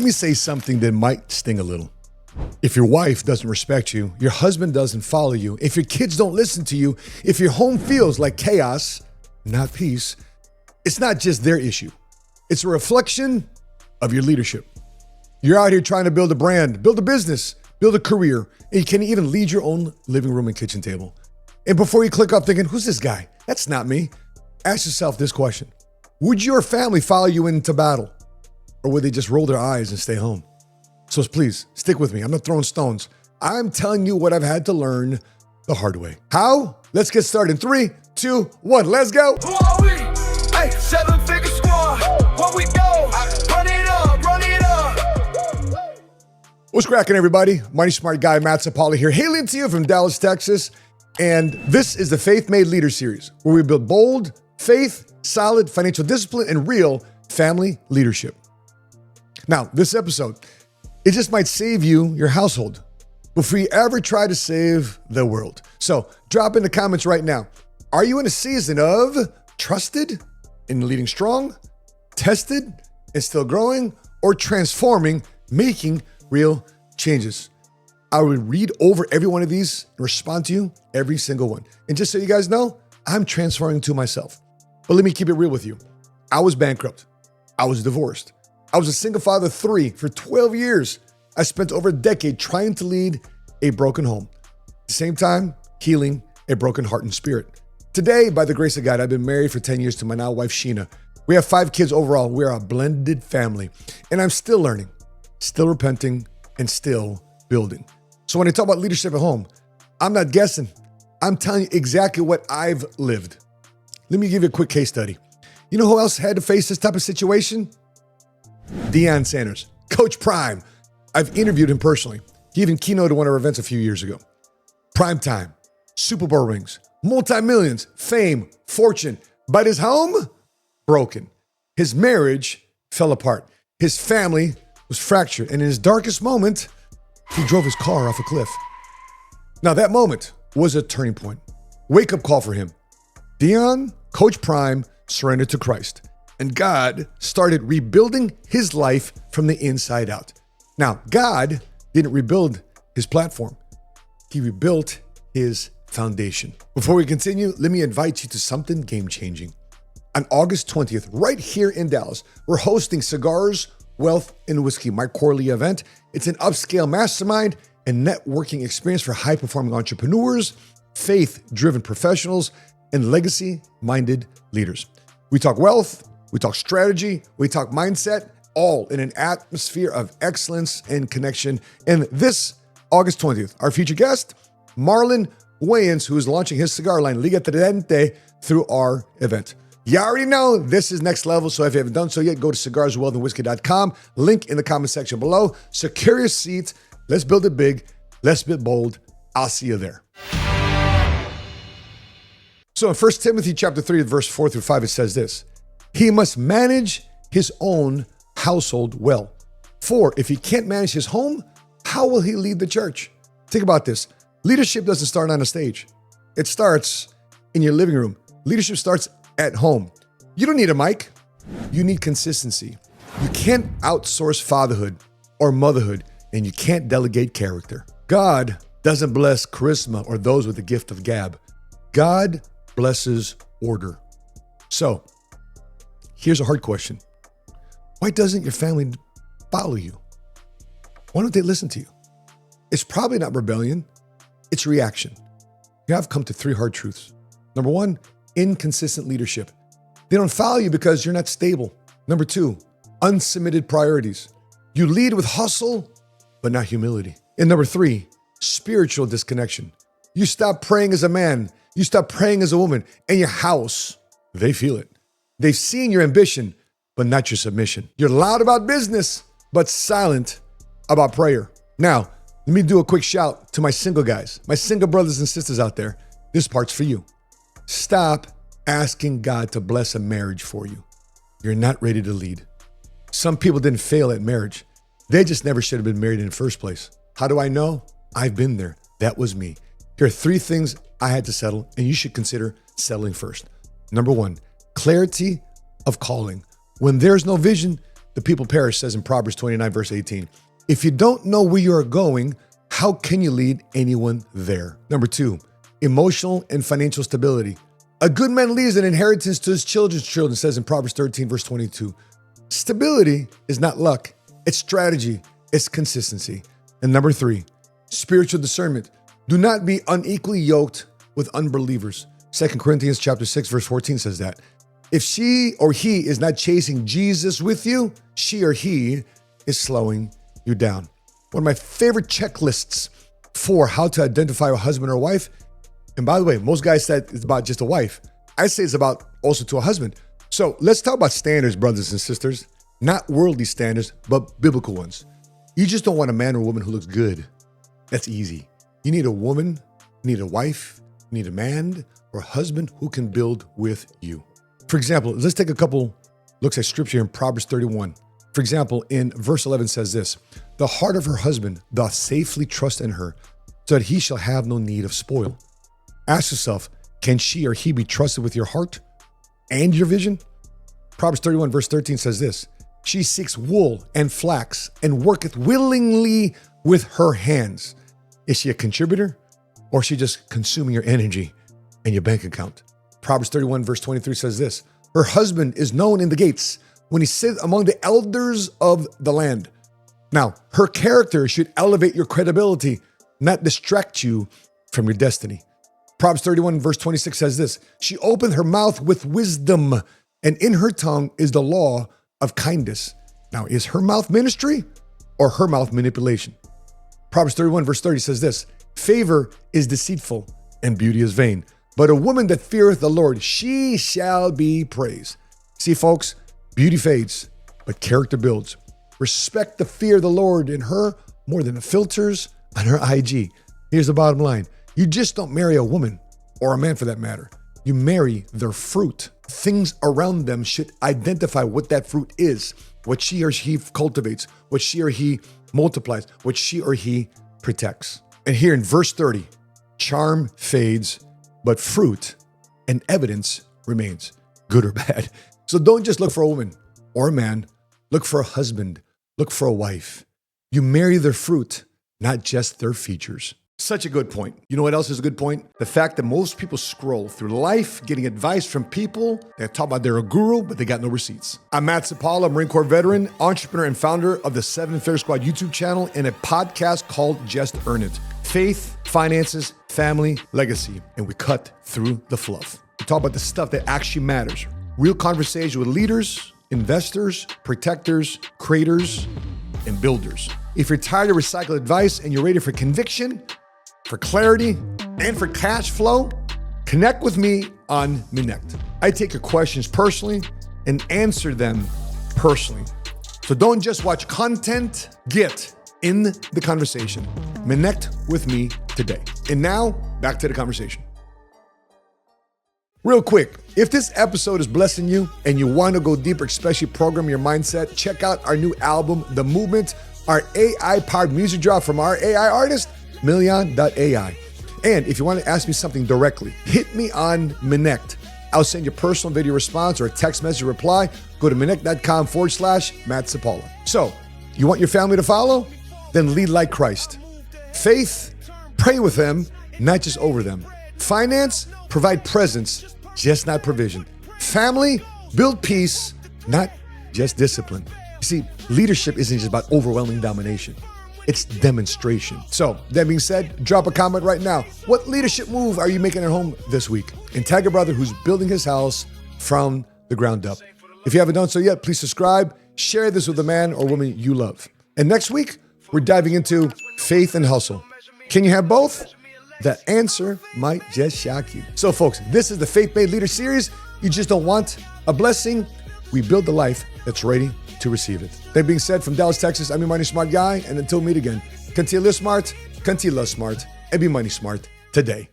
Let me say something that might sting a little. If your wife doesn't respect you, your husband doesn't follow you, if your kids don't listen to you, if your home feels like chaos, not peace, it's not just their issue. It's a reflection of your leadership. You're out here trying to build a brand, build a business, build a career, and you can't even lead your own living room and kitchen table. And before you click off thinking, who's this guy? That's not me. Ask yourself this question. Would your family follow you into battle? Or would they just roll their eyes and stay home? So please, stick with me. I'm not throwing stones. I'm telling you what I've had to learn the hard way. How? Let's get started in 3, 2, 1. Let's go. Who are we? Hey, 7-figure squad. Where we go? Run it up, run it up. What's cracking, everybody? Money Smart Guy, Matt Sapaula here, hailing to you from Dallas, Texas. And this is the Faith Made Leader series, where we build bold, faith, solid financial discipline, and real family leadership. Now, this episode, it just might save you your household before you ever try to save the world. So drop in the comments right now. Are you in a season of trusted and leading strong, tested and still growing, or transforming, making real changes? I would read over every one of these and respond to you, every single one. And just so you guys know, I'm transferring to myself. But let me keep it real with you. I was bankrupt. I was divorced. I was a single father of 3 for 12 years. I spent over a decade trying to lead a broken home. At the same time, healing a broken heart and spirit. Today, by the grace of God, I've been married for 10 years to my now wife, Sheena. We have 5 kids overall. We're a blended family. And I'm still learning, still repenting, and still building. So when I talk about leadership at home, I'm not guessing. I'm telling you exactly what I've lived. Let me give you a quick case study. You know who else had to face this type of situation? Deion Sanders, Coach Prime. I've interviewed him personally. He even keynoted one of our events a few years ago. Prime time, Super Bowl rings, multi-millions, fame, fortune, but his home, broken. His marriage fell apart. His family was fractured. And in his darkest moment, he drove his car off a cliff. Now that moment was a turning point. Wake-up call for him. Deion, Coach Prime, surrendered to Christ. And God started rebuilding his life from the inside out. Now, God didn't rebuild his platform. He rebuilt his foundation. Before we continue, let me invite you to something game-changing. On August 20th, right here in Dallas, we're hosting Cigars, Wealth, and Whiskey, my quarterly event. It's an upscale mastermind and networking experience for high-performing entrepreneurs, faith-driven professionals, and legacy-minded leaders. We talk wealth, we talk strategy, we talk mindset, all in an atmosphere of excellence and connection. And this August 20th, our featured guest, Marlon Wayans, who is launching his cigar line, Liga Tridente, through our event. You already know this is next level, so if you haven't done so yet, go to cigarswealthandwhiskey.com, link in the comment section below. Secure your seat. Let's build it big. Let's build bold. I'll see you there. So in 1 Timothy chapter 3, verse 4 through 5, it says this: he must manage his own household well. For if he can't manage his home, how will he lead the church? Think about this. Leadership doesn't start on a stage. It starts in your living room. Leadership starts at home. You don't need a mic. You need consistency. You can't outsource fatherhood or motherhood, and you can't delegate character. God doesn't bless charisma or those with the gift of gab. God blesses order. So, here's a hard question. Why doesn't your family follow you? Why don't they listen to you? It's probably not rebellion. It's reaction. You have come to 3 hard truths. Number 1, inconsistent leadership. They don't follow you because you're not stable. Number 2, unsubmitted priorities. You lead with hustle, but not humility. And number 3, spiritual disconnection. You stop praying as a man. You stop praying as a woman. And your house, they feel it. They've seen your ambition, but not your submission. You're loud about business, but silent about prayer. Now, let me do a quick shout to my single guys, my single brothers and sisters out there. This part's for you. Stop asking God to bless a marriage for you. You're not ready to lead. Some people didn't fail at marriage. They just never should have been married in the first place. How do I know? I've been there. That was me. Here are 3 things I had to settle, and you should consider settling first. Number 1, clarity of calling. When there's no vision, the people perish, says in Proverbs 29, verse 18. If you don't know where you are going, how can you lead anyone there? Number 2, emotional and financial stability. A good man leaves an inheritance to his children's children, says in Proverbs 13, verse 22. Stability is not luck. It's strategy. It's consistency. And number 3, spiritual discernment. Do not be unequally yoked with unbelievers. 2 Corinthians chapter 6, verse 14 says that. If she or he is not chasing Jesus with you, she or he is slowing you down. One of my favorite checklists for how to identify a husband or wife. And by the way, most guys said it's about just a wife. I say it's about also to a husband. So let's talk about standards, brothers and sisters. Not worldly standards, but biblical ones. You just don't want a man or woman who looks good. That's easy. You need a woman, you need a wife, you need a man or a husband who can build with you. For example, let's take a couple looks at scripture in Proverbs 31. For example, in verse 11 says this, the heart of her husband doth safely trust in her, so that he shall have no need of spoil. Ask yourself, can she or he be trusted with your heart and your vision? Proverbs 31 verse 13 says this, she seeks wool and flax and worketh willingly with her hands. Is she a contributor or is she just consuming your energy and your bank account? Proverbs 31 verse 23 says this, her husband is known in the gates when he sits among the elders of the land. Now, her character should elevate your credibility, not distract you from your destiny. Proverbs 31 verse 26 says this, she opened her mouth with wisdom, and in her tongue is the law of kindness. Now, is her mouth ministry or her mouth manipulation? Proverbs 31 verse 30 says this, favor is deceitful and beauty is vain, but a woman that feareth the Lord, she shall be praised. See, folks, beauty fades, but character builds. Respect the fear of the Lord in her more than the filters on her IG. Here's the bottom line. You just don't marry a woman, or a man for that matter. You marry their fruit. Things around them should identify what that fruit is, what she or he cultivates, what she or he multiplies, what she or he protects. And here in verse 30, charm fades, but fruit and evidence remains, good or bad. So don't just look for a woman or a man. Look for a husband. Look for a wife. You marry their fruit, not just their features. Such a good point. You know what else is a good point? The fact that most people scroll through life getting advice from people that talk about they're a guru, but they got no receipts. I'm Matt Sapaula, Marine Corps veteran, entrepreneur, and founder of the 7 Figure Squad YouTube channel and a podcast called Just Earn It. Faith, finances, family, legacy, and we cut through the fluff. We talk about the stuff that actually matters. Real conversation with leaders, investors, protectors, creators, and builders. If you're tired of recycled advice and you're ready for conviction, for clarity, and for cash flow, connect with me on Minect. I take your questions personally and answer them personally. So don't just watch content, get in the conversation. Minect with me today. And now, back to the conversation. Real quick, if this episode is blessing you and you want to go deeper, especially program your mindset, check out our new album, The Movement, our AI-powered music drop from our AI artist, Million.ai. And if you want to ask me something directly, hit me on Minect. I'll send you a personal video response or a text message reply. Go to minect.com/Matt Sapaula. So, you want your family to follow? Then lead like Christ. Faith, pray with them, not just over them. Finance, provide presence, just not provision. Family, build peace, not just discipline. You see, leadership isn't just about overwhelming domination. It's demonstration. So, that being said, drop a comment right now. What leadership move are you making at home this week? And tag a brother who's building his house from the ground up. If you haven't done so yet, please subscribe. Share this with a man or woman you love. And next week, we're diving into faith and hustle. Can you have both? The answer might just shock you. So, folks, this is the Faith Made Leader series. You just don't want a blessing. We build the life that's ready to receive it. That being said, from Dallas, Texas, I'm your money smart guy. And until we meet again, continue to live smart, continue to love smart, and be money smart today.